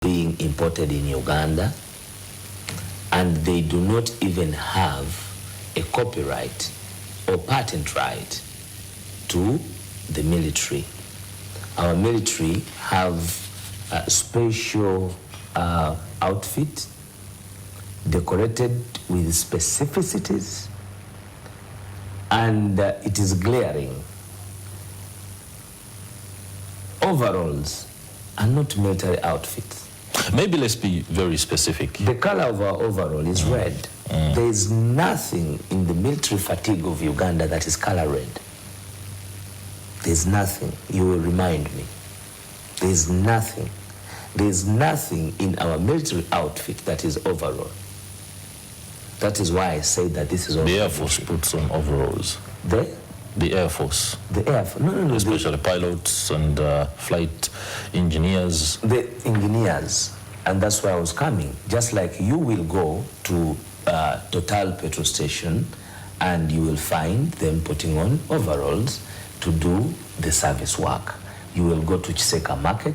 being imported in Uganda, and they do not even have a copyright or patent right to the military. Our military have a special outfit decorated with specificities, and it is glaring. Overalls are not military outfits. Maybe let's be very specific. The color of our overall is red. There is nothing in the military fatigue of Uganda that is color red. There's nothing. You will remind me. There's nothing. There's nothing in our military outfit that is overall. That is why I say that this is all. The Air Force puts on overalls. The Air Force. The Air Force. No. Especially pilots and flight engineers. The engineers. And that's where I was coming. Just like you will go to Total petrol station and you will find them putting on overalls to do the service work. You will go to Chiseka Market.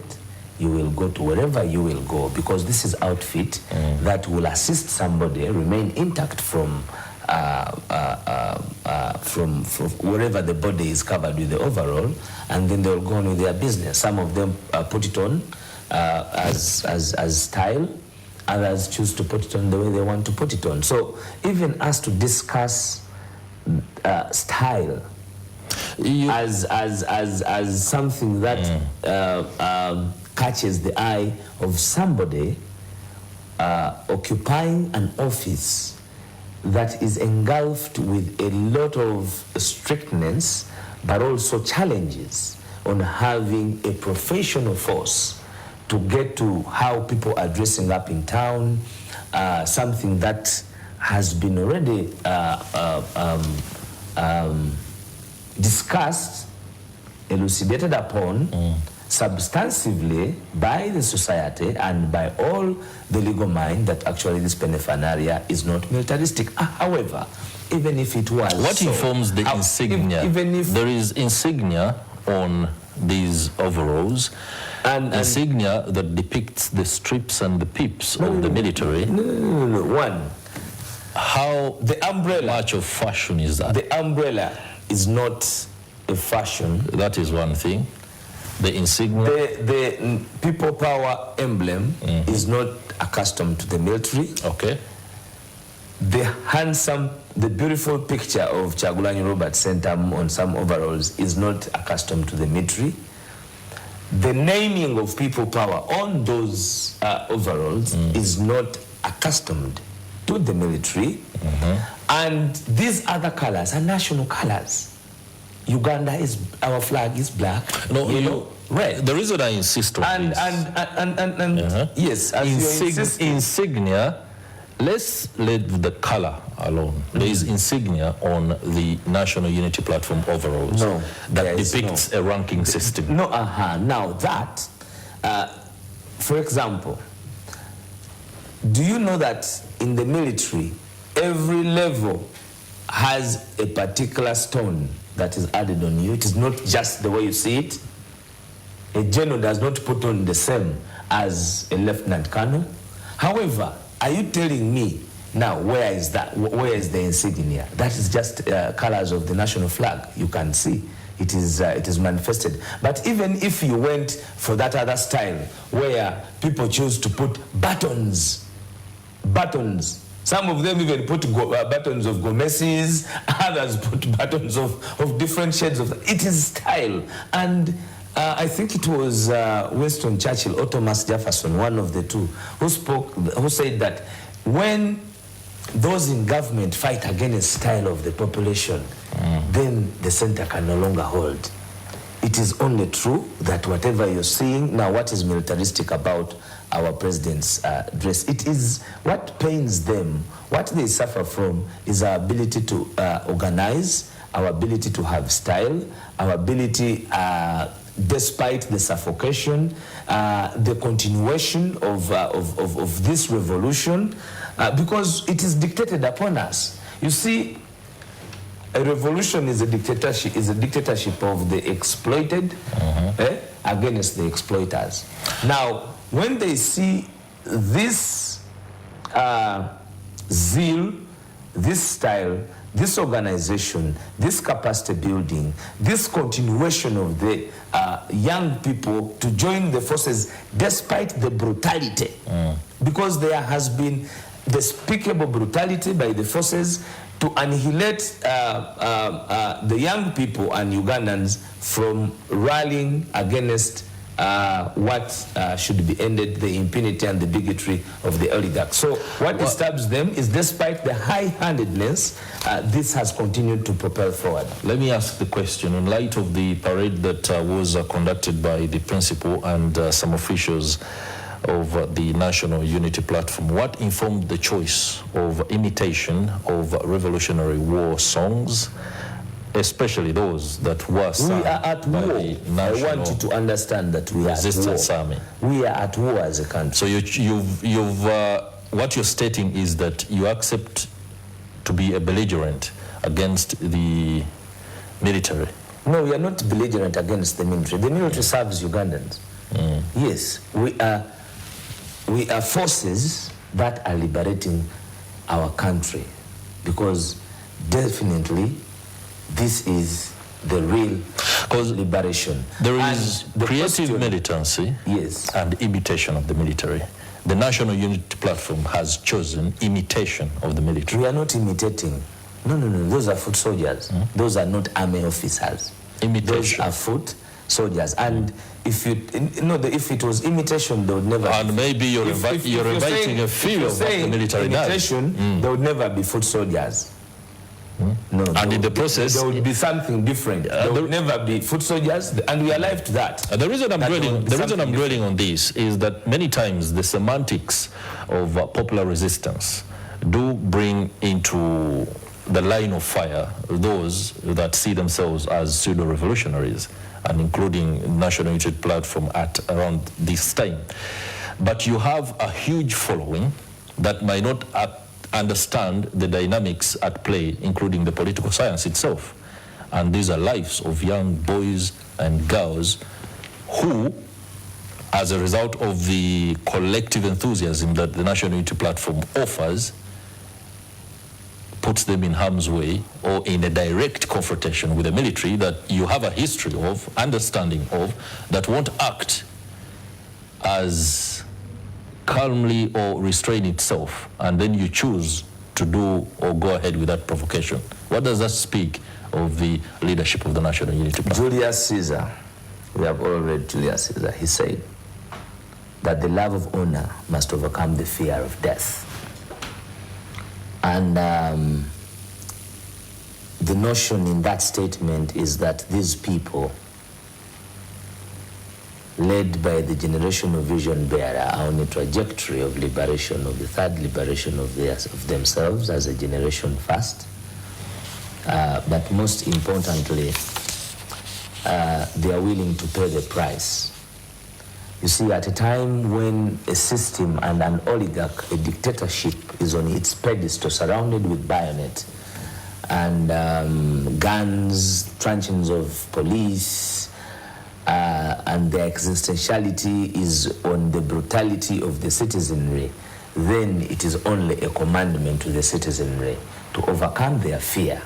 You will go to wherever you will go, because this is outfit that will assist somebody remain intact from wherever the body is covered with the overall, and then they'll go on with their business. Some of them put it on as style, others choose to put it on the way they want to put it on. So even us to discuss style as something that catches the eye of somebody occupying an office that is engulfed with a lot of strictness, but also challenges on having a professional force to get to how people are dressing up in town, something that has been already discussed, elucidated upon, substantively by the society and by all the legal mind, that actually this paraphernalia is not militaristic. However, even if it was, what informs the insignia? Even if there is insignia on these overalls, and insignia that depicts the strips and the pips of the military. No. One, how the umbrella, much of fashion is that? The umbrella is not a fashion. That is one thing. The insignia, the people power emblem is not accustomed to the military. Okay. The beautiful picture of Chagulanyi Robert Centam on some overalls is not accustomed to the military. The naming of people power on those overalls is not accustomed to the military. And these other colors are national colors. Uganda is, our flag is black, yellow, red. The reason I insist on this, yes, as insignia, let's let the color alone. There is insignia on the National Unity Platform overalls that depicts a ranking system. Now that, for example, do you know that in the military, every level has a particular stone that is added on you? It is not just the way you see it. A general does not put on the same as a lieutenant colonel. However, are you telling me now where is that? Where is the insignia? That is just colors of the national flag. You can see it is manifested. But even if you went for that other style where people choose to put buttons, some of them even put buttons of Gomeses, others put buttons of different shades of. It is style. And I think it was Winston Churchill or Thomas Jefferson, one of the two, who said that when those in government fight against style of the population, then the center can no longer hold. It is only true that whatever you're seeing now, what is militaristic about our president's dress, it is what pains them. What they suffer from is our ability to organize, our ability to have style, our ability, despite the suffocation, the continuation of this revolution, because it is dictated upon us. You see, a revolution is a dictatorship of the exploited against the exploiters. Now, when they see this zeal, this style, this organization, this capacity building, this continuation of the young people to join the forces despite the brutality, because there has been despicable brutality by the forces to annihilate the young people and Ugandans from rallying against what should be ended, the impunity and the bigotry of the oligarchs. So what disturbs them is, despite the high-handedness, this has continued to propel forward. Let me ask the question, in light of the parade that was conducted by the principal and some officials of the National Unity Platform, what informed the choice of imitation of Revolutionary War songs, especially those that were sung we are at by war. the National I want you to understand that we are Resistance at war. Army? We are at war as a country. So what you're stating is that you accept to be a belligerent against the military? No, we are not belligerent against the military. The military serves Ugandans. Yes, we are forces that are liberating our country, because definitely this is the real liberation. There is creative militancy, yes, and imitation of the military. The National Unity Platform has chosen imitation of the military. We are not imitating. No, those are foot soldiers. Those are not army officers. Imitation. Those are foot soldiers. And if it was imitation, they would never. And maybe you're inviting a feel of what the military does. There would never be foot soldiers. No, and in the process, there would be something different. There would never be foot soldiers, and we are alive to that. The reason I'm dwelling on this is that many times the semantics of popular resistance do bring into the line of fire those that see themselves as pseudo-revolutionaries, and including National Unity Platform at around this time. But you have a huge following that might not understand the dynamics at play, including the political science itself. And these are lives of young boys and girls who, as a result of the collective enthusiasm that the National Unity Platform offers, puts them in harm's way or in a direct confrontation with the military that you have a history of, understanding of, that won't act as calmly or restrain itself, and then you choose to do or go ahead with that provocation. What does that speak of the leadership of the National Unity Platform? Julius Caesar, we have all read Julius Caesar, he said that the love of honor must overcome the fear of death. And the notion in that statement is that these people, led by the generation of vision bearer, are on a trajectory of liberation, of the third liberation of themselves as a generation first. But most importantly, they are willing to pay the price. You see, at a time when a system and an oligarch, a dictatorship, is on its pedestal, surrounded with bayonet and guns, truncheons of police, and their existentiality is on the brutality of the citizenry, then it is only a commandment to the citizenry to overcome their fear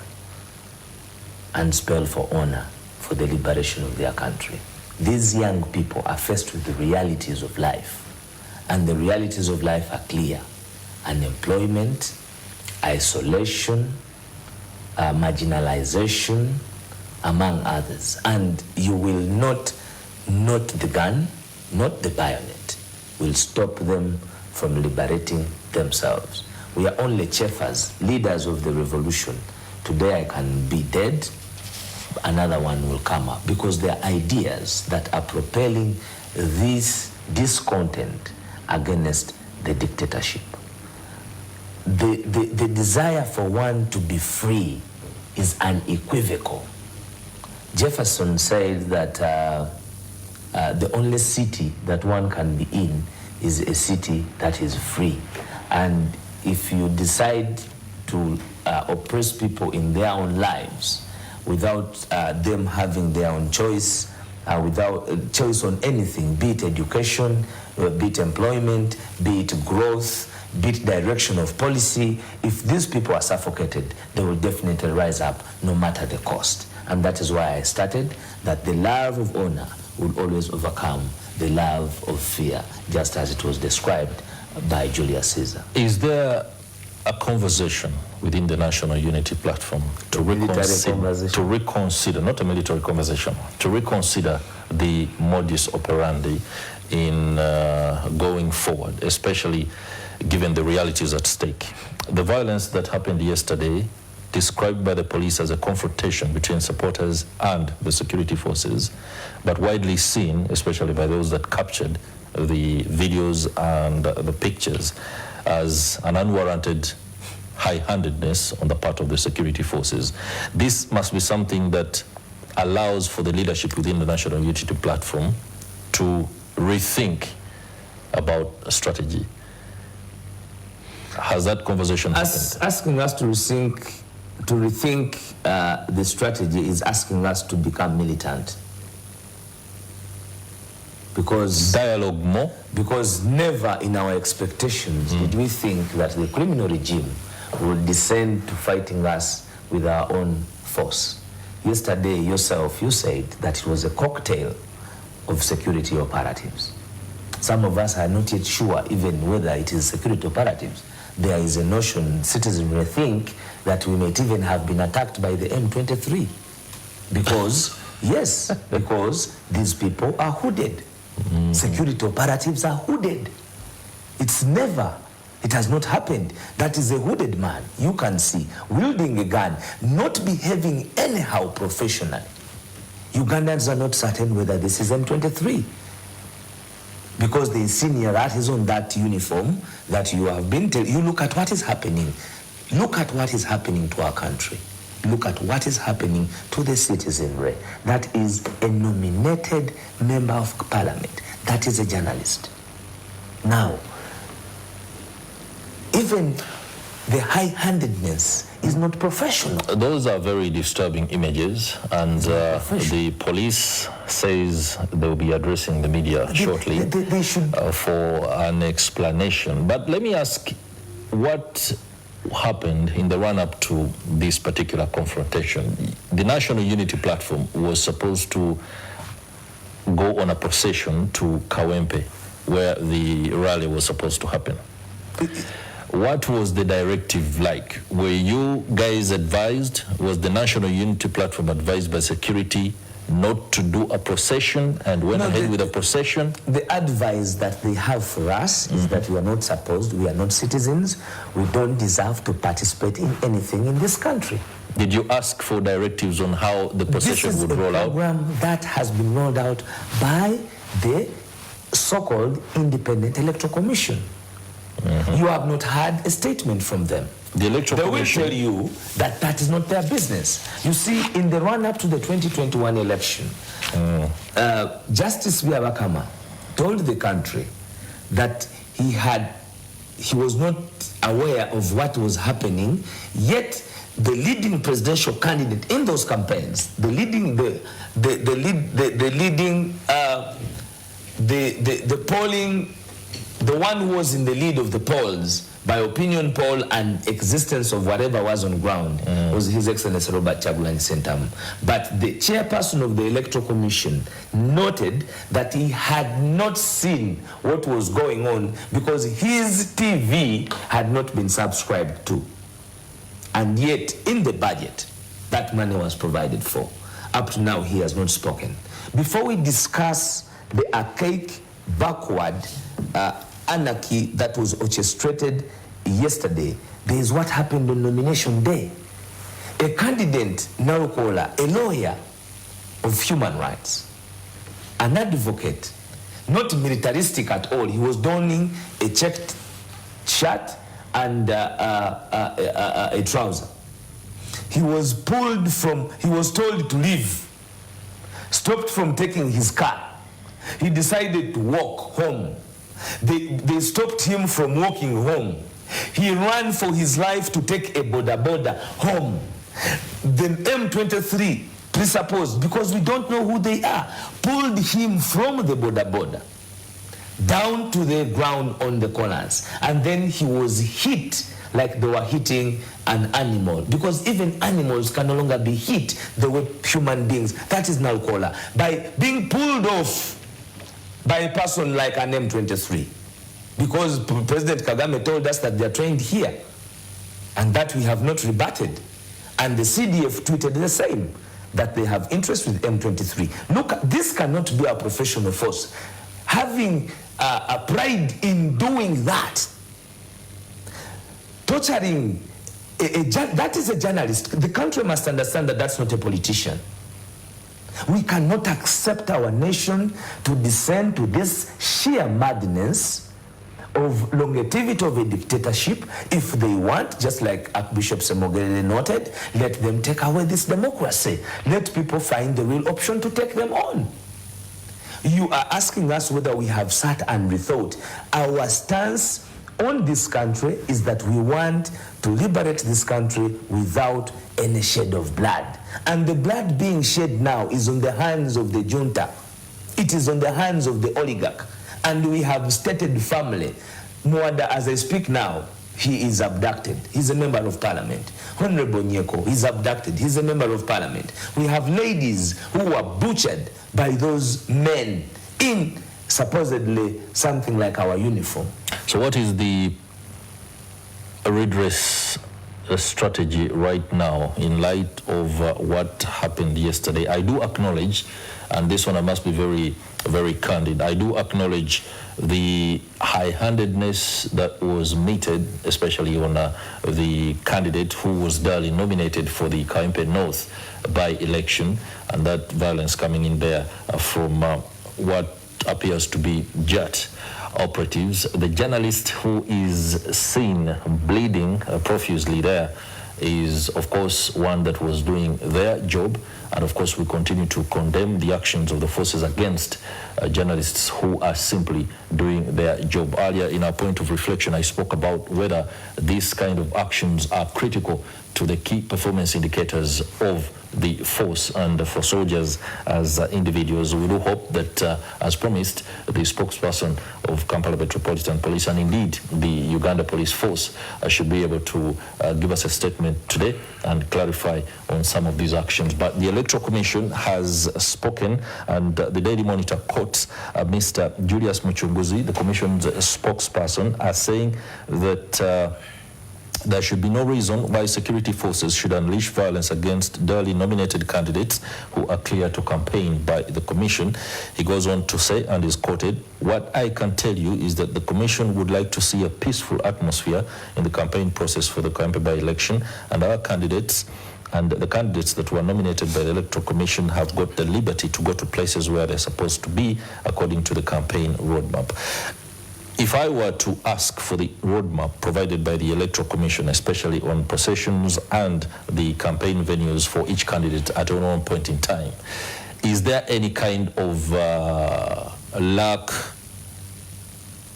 and spell for honor for the liberation of their country. These young people are faced with the realities of life, and the realities of life are clear: unemployment, isolation, marginalization, among others. And you will not the gun, not the bayonet, will stop them from liberating themselves. We are only chauffeurs, leaders of the revolution. Today I can be dead, another one will come up, because there are ideas that are propelling this discontent against the dictatorship. The desire for one to be free is unequivocal. Jefferson said that the only city that one can be in is a city that is free. And if you decide to oppress people in their own lives without them having their own choice, without choice on anything, be it education, be it employment, be it growth, be it direction of policy. If these people are suffocated, they will definitely rise up no matter the cost. And that is why I started that the love of honor will always overcome the love of fear, just as it was described by Julius Caesar. Is there a conversation within the National Unity Platform to reconsider, not a military conversation, to reconsider the modus operandi in going forward, especially given the realities at stake? The violence that happened yesterday, described by the police as a confrontation between supporters and the security forces, but widely seen, especially by those that captured the videos and the pictures, as an unwarranted high-handedness on the part of the security forces. This must be something that allows for the leadership within the National Unity Platform to rethink about a strategy. Has that conversation happened? Asking us to rethink the strategy is asking us to become militant. Because dialogue more? Because never in our expectations did we think that the criminal regime would descend to fighting us with our own force. Yesterday yourself, you said that it was a cocktail of security operatives. Some of us are not yet sure even whether it is security operatives. There is a notion, citizens may think that we might even have been attacked by the M23. Because, yes, because these people are hooded. Security operatives are hooded. It has not happened. That is a hooded man, you can see, wielding a gun, not behaving anyhow professionally. Ugandans are not certain whether this is M23. Because the seniorities on that uniform that you have been telling, you look at what is happening. Look at what is happening to our country. Look at what is happening to the citizenry. That is a nominated member of parliament. That is a journalist. Now, even the high-handedness is not professional. Those are very disturbing images, and the police says they'll be addressing the media shortly they should for an explanation. But let me ask, what happened in the run-up to this particular confrontation? The National Unity Platform was supposed to go on a procession to Kawempe, where the rally was supposed to happen. What was the directive like? Were you guys advised? Was the National Unity Platform advised by security not to do a procession and went ahead with a procession? The advice that they have for us is that we are not supposed, we are not citizens, we don't deserve to participate in anything in this country. Did you ask for directives on how the procession would roll out? This is a program that has been rolled out by the so-called Independent Electoral Commission. You have not had a statement from them. The Electoral Commission will tell you that that is not their business. You see, in the run-up to the 2021 election, Justice Byabakama told the country that he was not aware of what was happening, yet the leading presidential candidate in those campaigns, the polling, the one who was in the lead of the polls by opinion poll and existence of whatever was on ground was His Excellency Robert Kyagulanyi Ssentamu. But the chairperson of the Electoral Commission noted that he had not seen what was going on because his TV had not been subscribed to. And yet, in the budget, that money was provided for. Up to now, he has not spoken. Before we discuss the archaic, backward anarchy that was orchestrated yesterday, there is what happened on nomination day. A candidate, Narukola, a lawyer of human rights, an advocate, not militaristic at all. He was donning a checked shirt and a trouser. He was told to leave, stopped from taking his car. He decided to walk home. They stopped him from walking home. He ran for his life to take a boda home. The M23, presupposed, because we don't know who they are, pulled him from the boda down to the ground on the corners. And then he was hit like they were hitting an animal, because even animals can no longer be hit the way human beings. That is Nalkola. By being pulled off by a person like an M23. Because President Kagame told us that they are trained here, and that we have not rebutted. And the CDF tweeted the same, that they have interest with M23. Look, this cannot be a professional force. Having a pride in doing that, torturing, that is a journalist. The country must understand that that's not a politician. We cannot accept our nation to descend to this sheer madness of longevity of a dictatorship. If they want, just like Archbishop Semogele noted, let them take away this democracy. Let people find the real option to take them on. You are asking us whether we have sat and rethought. Our stance on this country is that we want to liberate this country without any shed of blood. And the blood being shed now is on the hands of the junta. It is on the hands of the oligarch. And we have stated firmly, Mwanda, as I speak now, he is abducted. He's a member of parliament. Honorable Nyeko, he's abducted. He's a member of parliament. We have ladies who were butchered by those men in supposedly something like our uniform. So what is the redress strategy right now in light of what happened yesterday? I do acknowledge, and this one I must be very, very candid, I do acknowledge the high-handedness that was meted, especially on the candidate who was duly nominated for the Kawempe North by-election, and that violence coming in there from what appears to be JATT operatives. The journalist who is seen bleeding profusely there is, of course, one that was doing their job. And of course, we continue to condemn the actions of the forces against journalists who are simply doing their job. Earlier, in our point of reflection, I spoke about whether these kind of actions are critical to the key performance indicators of the force and for soldiers as individuals. We do hope that, as promised, the spokesperson of Kampala Metropolitan Police and indeed the Uganda Police Force should be able to give us a statement today and clarify on some of these actions. But the Electoral Commission has spoken, and the Daily Monitor quotes Mr. Julius Muchunguzi, the Commission's spokesperson, as saying that there should be no reason why security forces should unleash violence against duly nominated candidates who are clear to campaign by the Commission. He goes on to say, and is quoted, "What I can tell you is that the Commission would like to see a peaceful atmosphere in the campaign process for the Kawempe by-election, and our candidates and the candidates that were nominated by the Electoral Commission have got the liberty to go to places where they're supposed to be according to the campaign roadmap." If I were to ask for the roadmap provided by the Electoral Commission, especially on processions and the campaign venues for each candidate at one point in time, is there any kind of lack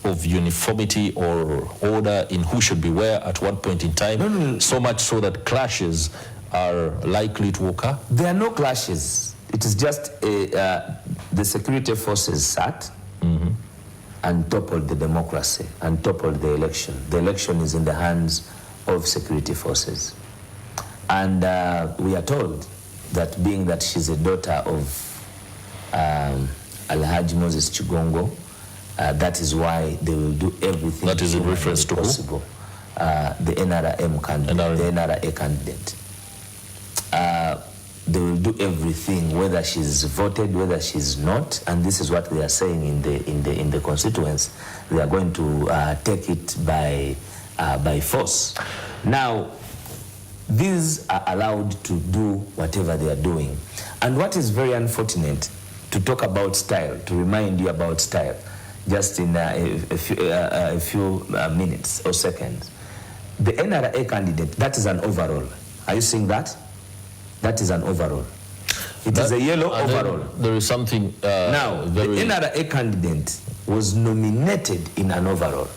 of uniformity or order in who should be where at one point in time, so much so that clashes are likely to occur? There are no clashes. It is just the security forces sat and toppled the democracy and toppled the election. The election is in the hands of security forces. And we are told that being that she's a daughter of Alhaji Moses Chigongo, that is why they will do everything. That is in reference to possible. The NRM candidate, the NRA candidate. They will do everything, whether she's voted, whether she's not, and this is what they are saying in the constituents. They are going to take it by force. Now, these are allowed to do whatever they are doing, and what is very unfortunate, to talk about style, to remind you about style, just in a few minutes or seconds. The NRA candidate, that is an overall. Are you seeing that? That is an overall. It is a yellow overall. There is something now, the NRA candidate was nominated in an overall.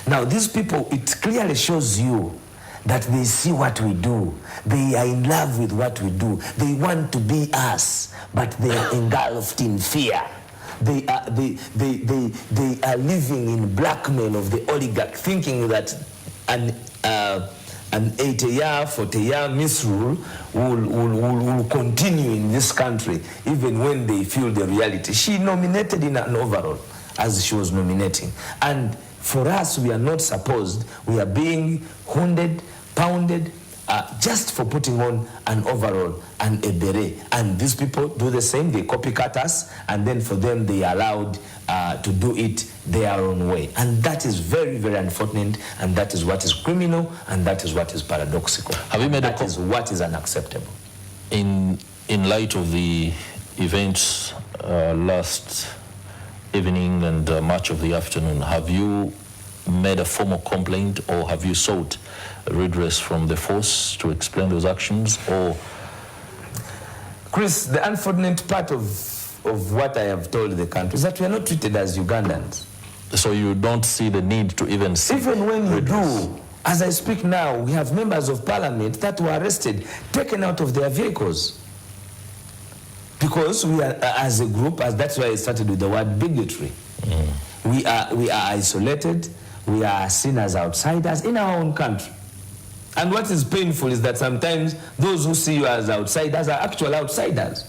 Now, these people, it clearly shows you that they see what we do. They are in love with what we do. They want to be us, but they are engulfed in fear. They are living in blackmail of the oligarch, thinking that an 80-year, 40-year misrule will continue in this country, even when they feel the reality. She nominated in an overall, as she was nominating. And for us, we are not supposed, we are being hounded, pounded, just for putting on an overall and a beret. And these people do the same, they copycat us, and then for them they are allowed to do it their own way. And that is very, very unfortunate, and that is what is criminal, and that is what is paradoxical. Have you made that is what is unacceptable. In light of the events last evening and much of the afternoon, have you made a formal complaint, or have you sought redress from the force to explain those actions? Or Chris, the unfortunate part of what I have told the country is that we are not treated as Ugandans. So you don't see the need to even seek even when you redress? do. As I speak now, we have members of parliament that were arrested, taken out of their vehicles, because we are, as a group, that's why I started with the word bigotry. We are isolated. We are seen as outsiders in our own country. And what is painful is that sometimes those who see you as outsiders are actual outsiders.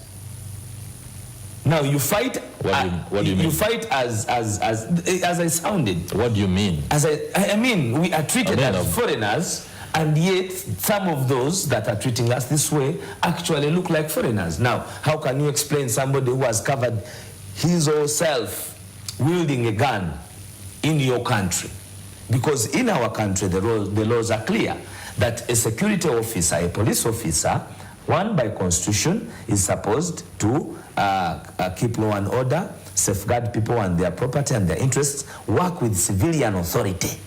Now you fight. What do you mean? You fight as I sounded. What do you mean? I mean, we are treated as foreigners, and yet some of those that are treating us this way actually look like foreigners. Now, how can you explain somebody who has covered his or herself wielding a gun in your country? Because in our country, the laws are clear that a security officer, a police officer, one by constitution, is supposed to keep law and order, safeguard people and their property and their interests, work with civilian authority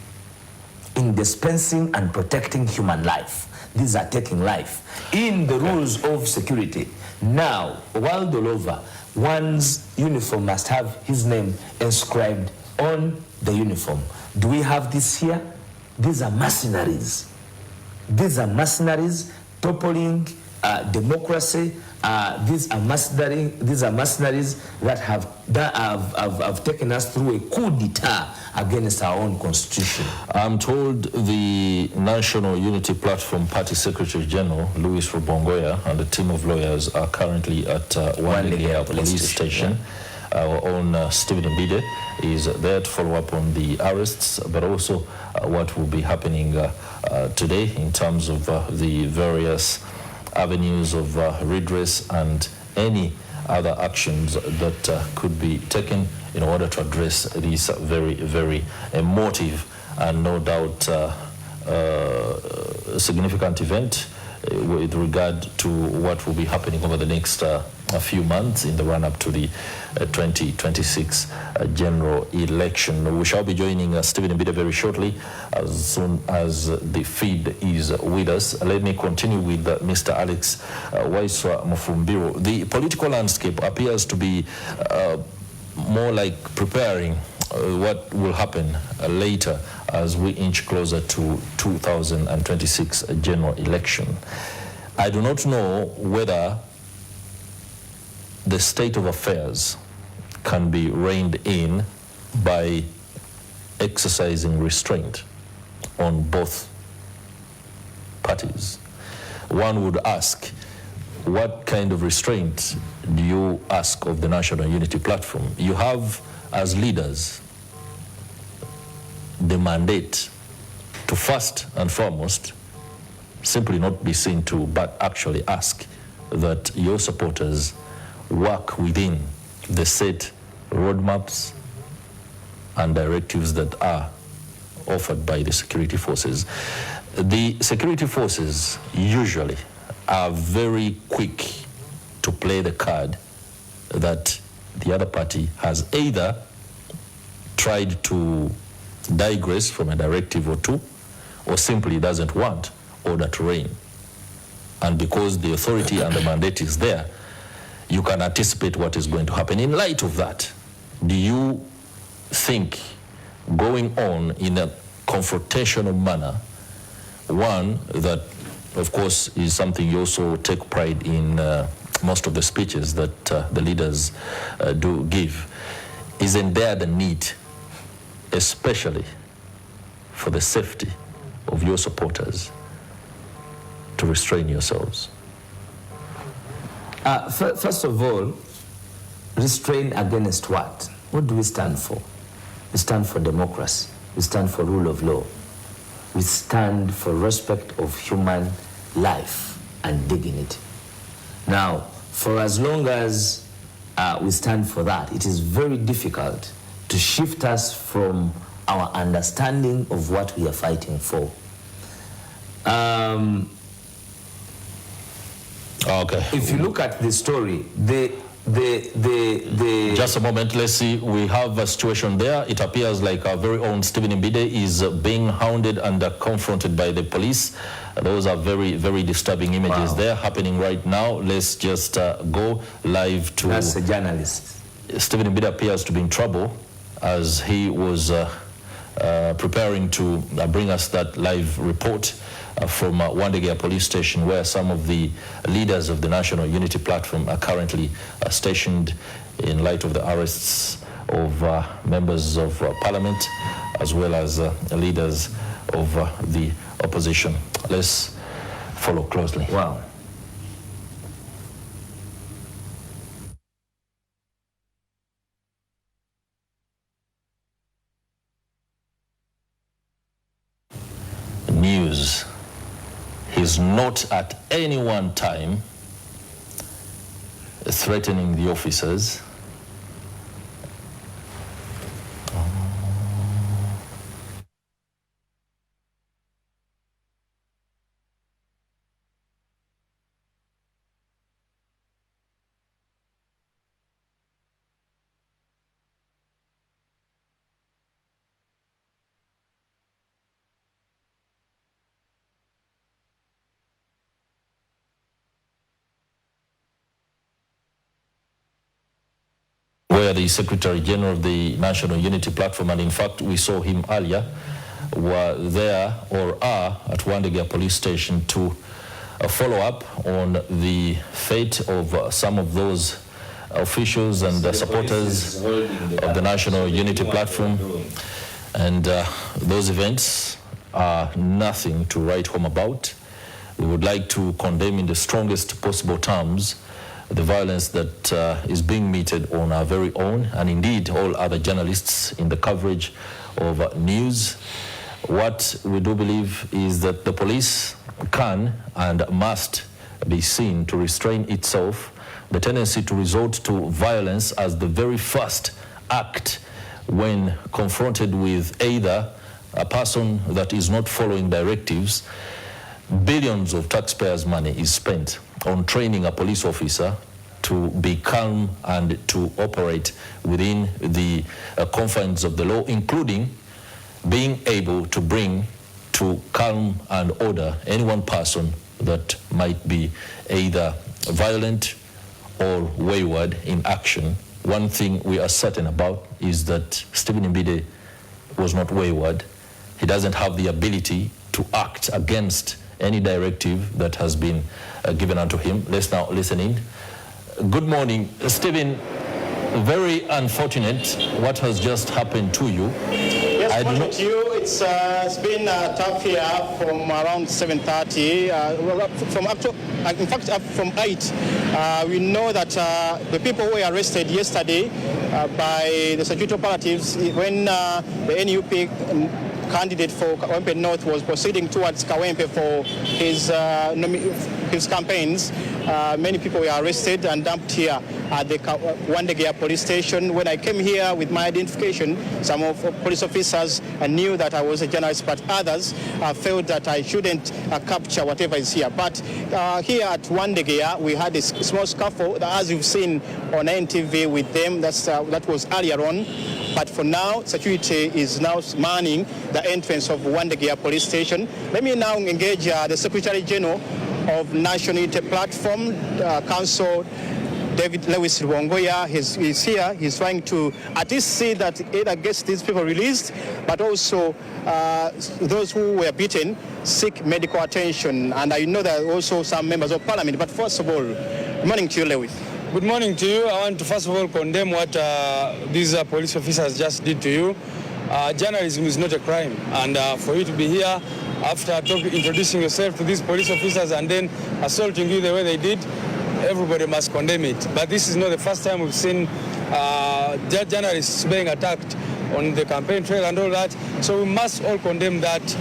in dispensing and protecting human life. These are taking life. In the rules of security, now, world all over, one's uniform must have his name inscribed on the uniform. Do we have this here? These are mercenaries. These are mercenaries toppling democracy. These are mercenaries that have taken us through a coup d'etat against our own constitution. I'm told the National Unity Platform Party Secretary General, Louis Rubongoya, and a team of lawyers are currently at Wandegeya Police Station. Our own Stephen Mbide is there to follow up on the arrests, but also what will be happening today in terms of the various avenues of redress and any other actions that could be taken in order to address this very, very emotive and no doubt significant event with regard to what will be happening over the next a few months in the run-up to the 2026 general election. We shall be joining Stephen Mbide very shortly, as soon as the feed is with us. Let me continue with Mr. Alex Waiswa Mufumbiro. The political landscape appears to be more like preparing what will happen later as we inch closer to 2026 general election. I do not know whether the state of affairs can be reined in by exercising restraint on both parties. One would ask, what kind of restraint do you ask of the National Unity Platform? You have, as leaders, the mandate to first and foremost simply not be seen to, but actually ask that your supporters work within the set roadmaps and directives that are offered by the security forces. The security forces usually are very quick to play the card that the other party has either tried to digress from a directive or two, or simply doesn't want order to reign. And because the authority and the mandate is there, you can anticipate what is going to happen. In light of that, do you think going on in a confrontational manner, one that, of course, is something you also take pride in like most of the speeches that the leaders do give, isn't there the need, especially for the safety of your supporters, to restrain yourselves? First of all, restrain against what? What do we stand for? We stand for democracy. We stand for rule of law. We stand for respect of human life and dignity. Now, for as long as we stand for that, it is very difficult to shift us from our understanding of what we are fighting for. Okay. If you look at the story, Just a moment, let's see. We have a situation there. It appears like our very own Stephen Mbide is being hounded and confronted by the police. Those are very, very disturbing images there happening right now. Let's just go live to... That's a journalist. Stephen Mbide appears to be in trouble as he was preparing to bring us that live report from Wandegea police station, where some of the leaders of the National Unity Platform are currently stationed in light of the arrests of members of parliament as well as leaders of the opposition. Let's follow closely. Wow. News. He's not at any one time threatening the officers. Where the Secretary General of the National Unity Platform, and in fact we saw him earlier, were there or are at Wandegea police station to follow up on the fate of some of those officials and supporters of the National Unity Platform. And those events are nothing to write home about. We would like to condemn in the strongest possible terms the violence that is being meted on our very own, and indeed all other journalists in the coverage of news. What we do believe is that the police can and must be seen to restrain itself. The tendency to resort to violence as the very first act when confronted with either a person that is not following directives. Billions of taxpayers' money is spent on training a police officer to be calm and to operate within the confines of the law, including being able to bring to calm and order any one person that might be either violent or wayward in action. One thing we are certain about is that Stephen Mbide was not wayward. He doesn't have the ability to act against any directive that has been given unto him. Let's now listen in. Good morning, Stephen. Very unfortunate what has just happened to you. Yes, morning to you. It's been tough here from around 7:30. In fact, up from 8. We know that the people who were arrested yesterday by the statutory operatives when the NUP candidate for Kawempe North was proceeding towards Kawempe for his campaigns. Many people were arrested and dumped here at the Wandegea police station. When I came here with my identification, some of police officers knew that I was a journalist, but others felt that I shouldn't capture whatever is here. But here at Wandegea, we had a small scuffle, as you've seen on NTV with them. That was earlier on. But for now, security is now manning the entrance of Wandegea police station. Let me now engage the Secretary General of National Unity Platform, Council David Lewis Rwongoya. He's here. He's trying to at least see that either gets these people released, but also those who were beaten seek medical attention. And I know there are also some members of parliament. But first of all, Good morning to you, Lewis. Good morning to you. I want to first of all condemn what these police officers just did to you. Journalism is not a crime, and for you to be here after introducing yourself to these police officers and then assaulting you the way they did, everybody must condemn it. But this is not the first time we've seen journalists being attacked on the campaign trail and all that, so we must all condemn that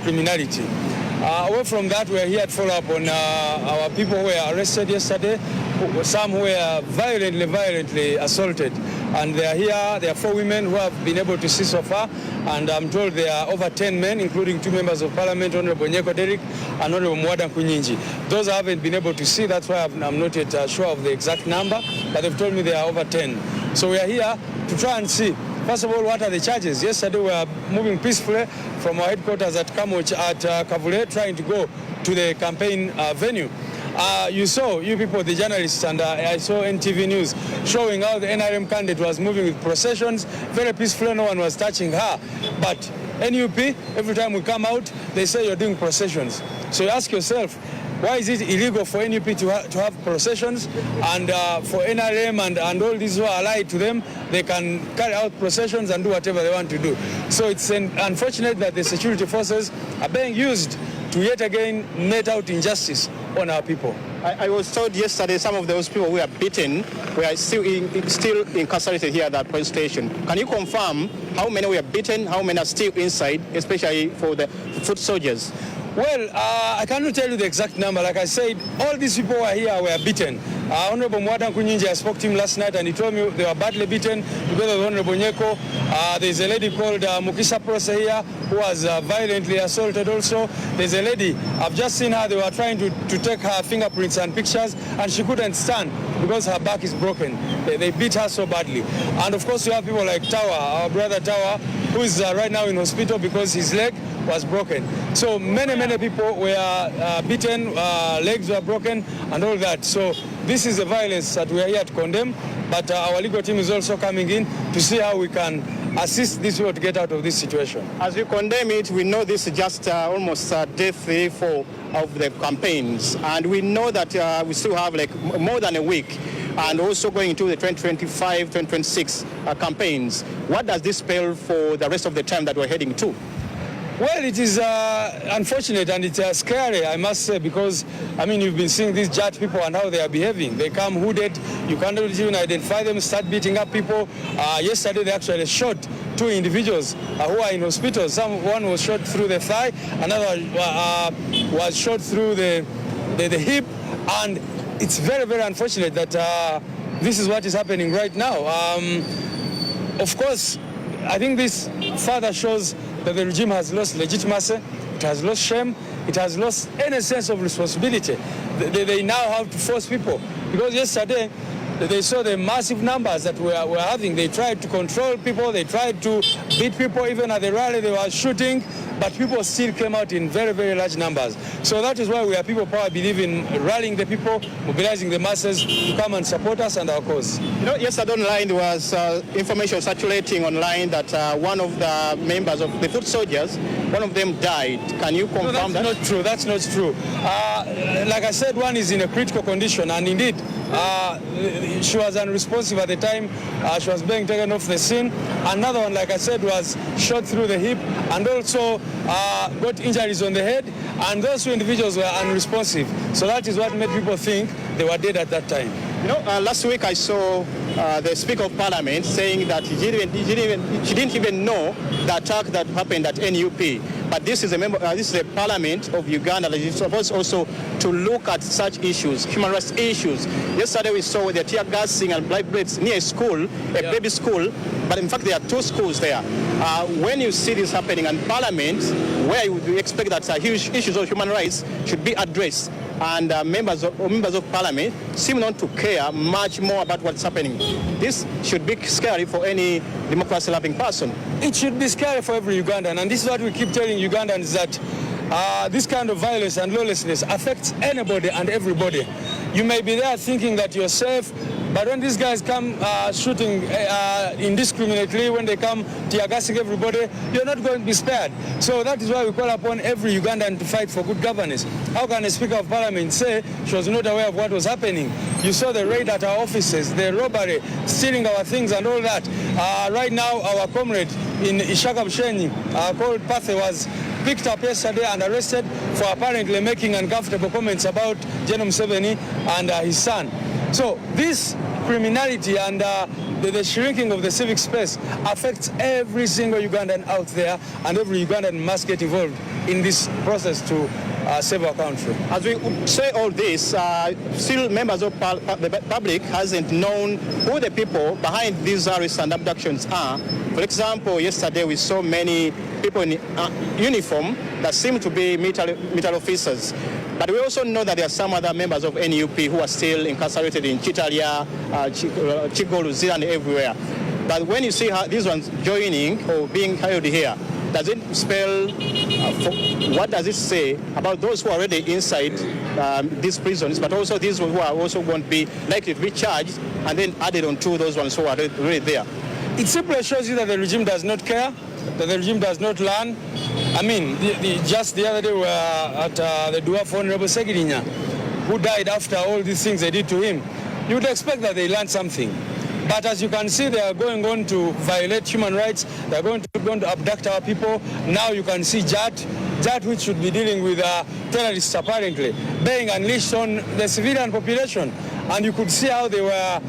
criminality. Away from that, we are here to follow up on our people who were arrested yesterday. Some were violently assaulted, and they are here. There are 4 women who have been able to see so far, and I'm told there are over 10 men, including 2 members of parliament, Honorable Nyeko Derrick and Honorable Mwada Kunyinji. Those I haven't been able to see, that's why I'm not yet sure of the exact number, but they've told me there are over 10. So we are here to try and see, first of all, what are the charges? Yesterday we were moving peacefully from our headquarters at Kavule, trying to go to the campaign venue. You saw, you people, the journalists, and I saw NTV News showing how the NRM candidate was moving with processions, very peacefully, no one was touching her. But NUP, every time we come out, they say you're doing processions. So you ask yourself, why is it illegal for NUP to have processions, and for NRM and all these who are allied to them, they can carry out processions and do whatever they want to do? So it's unfortunate that the security forces are being used to yet again net out injustice on our people. I was told yesterday some of those people who were beaten were still incarcerated here at that police station. Can you confirm how many were beaten, how many are still inside, especially for the foot soldiers? Well, I cannot tell you the exact number. Like I said, all these people who are here were beaten. Honorable Mwada Kunyinji, I spoke to him last night and he told me they were badly beaten together with Honorable Nyeko. There's a lady called Mukisa Prose here who was violently assaulted also. There's a lady, I've just seen her, they were trying to take her fingerprints and pictures and she couldn't stand because her back is broken. They beat her so badly. And of course you have people like Tawa, our brother Tawa, who is right now in hospital because his leg was broken. So many people were beaten, legs were broken and all that. So this is the violence that we are here to condemn, but our legal team is also coming in to see how we can assist these people to get out of this situation. As we condemn it, we know this is just almost day 3-4 of the campaigns, and we know that we still have like more than a week and also going into the 2025-2026 campaigns. What does this spell for the rest of the time that we're heading to? Well, it is unfortunate and it's scary, I must say, because, I mean, you've been seeing these JATT people and how they are behaving. They come hooded, you can't even identify them, start beating up people. Yesterday, they actually shot 2 individuals who are in hospitals. One was shot through the thigh, another was shot through the hip, and it's very unfortunate that this is what is happening right now. Of course, I think this further shows that the regime has lost legitimacy, it has lost shame, it has lost any sense of responsibility. They now have to force people. Because yesterday, they saw the massive numbers that we're having. They tried to control people, they tried to beat people, even at the rally they were shooting, but people still came out in very large numbers. So that is why we are people power, believe in rallying the people, mobilizing the masses to come and support us and our cause. You know, yesterday online there was information circulating online that one of the members of the foot soldiers, one of them died. Can you confirm that? Not true. That's not true. Like I said, one is in a critical condition, and indeed, she was unresponsive at the time. She was being taken off the scene. Another one, like I said, was shot through the hip and also got injuries on the head, and those 2 individuals were unresponsive. So that is what made people think they were dead at that time. You know, last week I saw the Speaker of Parliament saying that she didn't even know the attack that happened at NUP. But this is this is a Parliament of Uganda that is supposed also to look at such issues, human rights issues. Yesterday we saw the tear gassing and black bullets near a school, baby school, but in fact there are 2 schools there. When you see this happening in Parliament, where you would expect that huge issues of human rights should be addressed, and members of Parliament seem not to care much more about what's happening. This should be scary for any democracy-loving person. It should be scary for every Ugandan, and this is what we keep telling Ugandans, that this kind of violence and lawlessness affects anybody and everybody. You may be there thinking that you're safe, But when these guys come shooting indiscriminately, when they come tear gassing everybody, you're not going to be spared. So that is why we call upon every Ugandan to fight for good governance. How can a Speaker of Parliament say she was not aware of what was happening? You saw the raid at our offices, the robbery, stealing our things and all that. Right now, our comrade in Ishaka Bushenyi, called Pathe, was picked up yesterday and arrested for apparently making uncomfortable comments about General Museveni and his son. So this criminality and the shrinking of the civic space affects every single Ugandan out there, and every Ugandan must get involved in this process to save our country. As we say all this, still members of the public hasn't known who the people behind these arrests and abductions are. For example, yesterday we saw many people in uniform that seem to be military officers. But we also know that there are some other members of NUP who are still incarcerated in Chitalia, Chigo, Luzira, and everywhere. But when you see these ones joining or being held here, does it spell, what does it say about those who are already inside these prisons, but also these who are also going to be likely to be charged and then added on to those ones who are already there? It simply shows you that the regime does not care, that the regime does not learn. I mean, just the other day we were at the dwarf Honorable Segirinya, who died after all these things they did to him. You would expect that they learned something. But as you can see, they are going on to violate human rights. They are going to abduct our people. Now you can see JATT, which should be dealing with terrorists apparently, being unleashed on the civilian population. And you could see how they were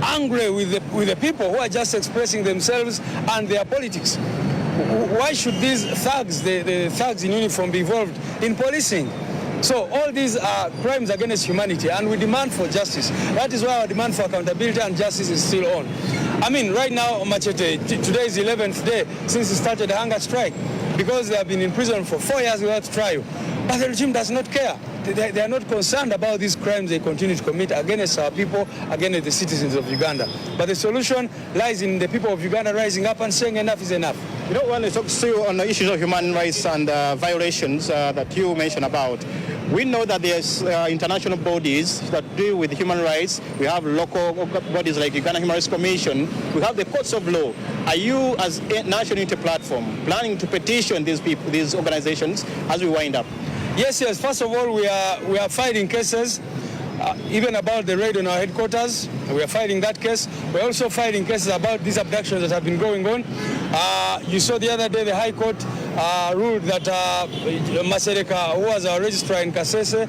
angry with the people who are just expressing themselves and their politics. Why should these thugs, the thugs in uniform, be involved in policing? So all these are crimes against humanity, and we demand for justice. That is why our demand for accountability and justice is still on. I mean, right now, Machete, today is the 11th day since he started the hunger strike, because they have been in prison for 4 years without trial. But the regime does not care. They are not concerned about these crimes they continue to commit against our people, against the citizens of Uganda. But the solution lies in the people of Uganda rising up and saying enough is enough. You know, when we talk still on the issues of human rights and violations that you mentioned about, we know that there's international bodies that deal with human rights. We have local bodies like Uganda Human Rights Commission. We have the courts of law. Are you, as a national unity platform, planning to petition these people, these organizations, as we wind up? Yes. First of all, we are fighting cases, even about the raid on our headquarters. We are fighting that case. We're also fighting cases about these abductions that have been going on. You saw the other day the High Court ruled that Masereka, who was our registrar in Kasese,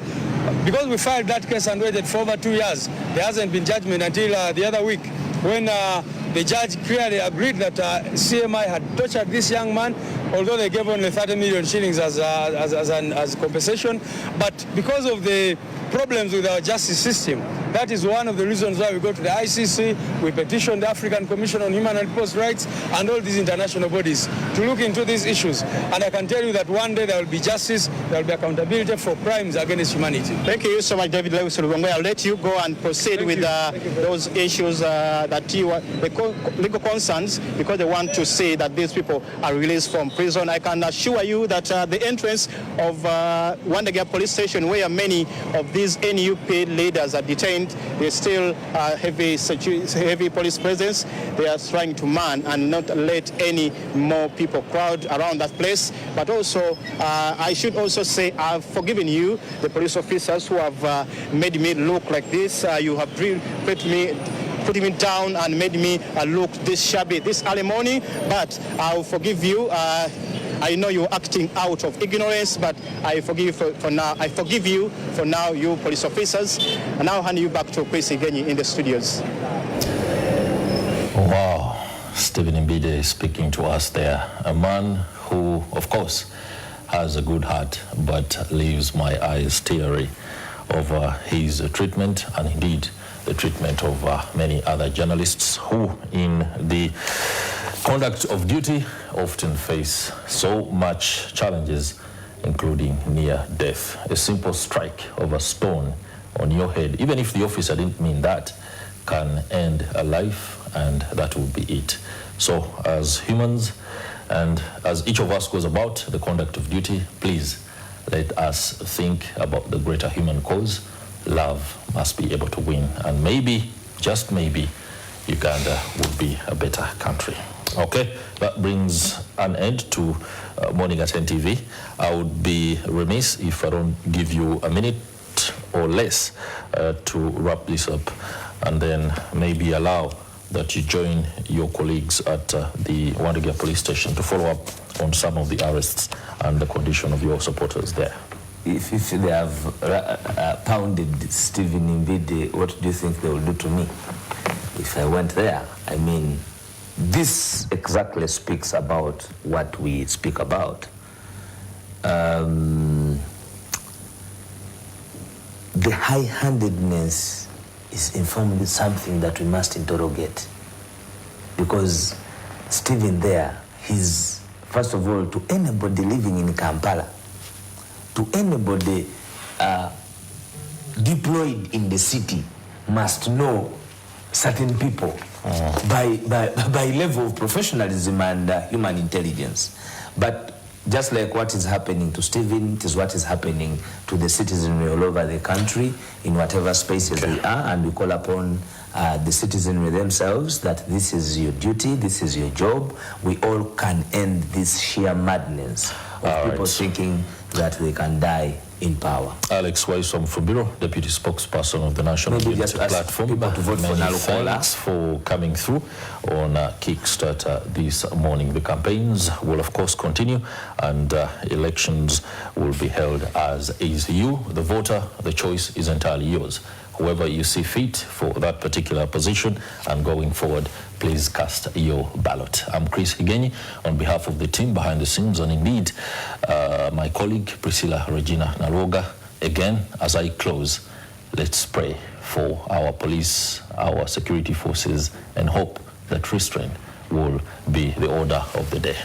because we filed that case and waited for over 2 years, there hasn't been judgment until the other week, when the judge clearly agreed that CMI had tortured this young man, although they gave only 30 million shillings as compensation. But because of the problems with our justice system, that is one of the reasons why we go to the ICC, we petition the African Commission on Human and People's Rights and all these international bodies to look into these issues. And I can tell you that one day there will be justice, there will be accountability for crimes against humanity. Thank you so much, David Lewis. I'll let you go and proceed with those issues that you want, the legal concerns, because they want to see that these people are released from prison. I can assure you that the entrance of Wandagya police station, where many of these NUP leaders are detained, there's still heavy police presence. They are trying to man and not let any more people crowd around that place. But also, I should also say I've forgiven you, the police officers who have made me look like this. You have put me down and made me look this shabby this early morning, but I'll forgive you. I know you're acting out of ignorance, but I forgive you for now. I forgive you for now, you police officers. And now I'll hand you back to Chris Igenyi in the studios. Wow, Stephen Mbide speaking to us there. A man who, of course, has a good heart, but leaves my eyes teary over his treatment, and indeed the treatment of many other journalists who, in the conduct of duty, often face so much challenges, including near death. A simple strike of a stone on your head, even if the officer didn't mean that, can end a life, and that would be it. So as humans, and as each of us goes about the conduct of duty, please let us think about the greater human cause. Love must be able to win, and maybe just maybe, Uganda would be a better country. Okay, that brings an end to Morning at NTV. I would be remiss if I don't give you a minute or less to wrap this up, and then maybe allow that you join your colleagues at the Wandiga police station to follow up on some of the arrests and the condition of your supporters there. If they have pounded Stephen Mbide, what do you think they will do to me? If I went there, I mean, this exactly speaks about what we speak about. The high-handedness is informally something that we must interrogate, because Stephen there, he's, first of all, to anybody living in Kampala, to anybody deployed in the city, must know certain people by level of professionalism and human intelligence. But just like what is happening to Stephen, it is what is happening to the citizenry all over the country, in whatever spaces they are, and we call upon the citizenry themselves that this is your duty, this is your job. We all can end this sheer madness of people thinking that they can die in power. Alex Waiswa Mufumbiro, Deputy Spokesperson of the National Unity Platform. People to vote for Many thanks for coming through on Kickstarter this morning. The campaigns will of course continue, and elections will be held as is. You, the voter, the choice is entirely yours. Whoever you see fit for that particular position, and going forward, please cast your ballot. I'm Chris Higenyi on behalf of the team behind the scenes, and indeed my colleague Priscilla Regina Naroga. Again, as I close, let's pray for our police, our security forces, and hope that restraint will be the order of the day.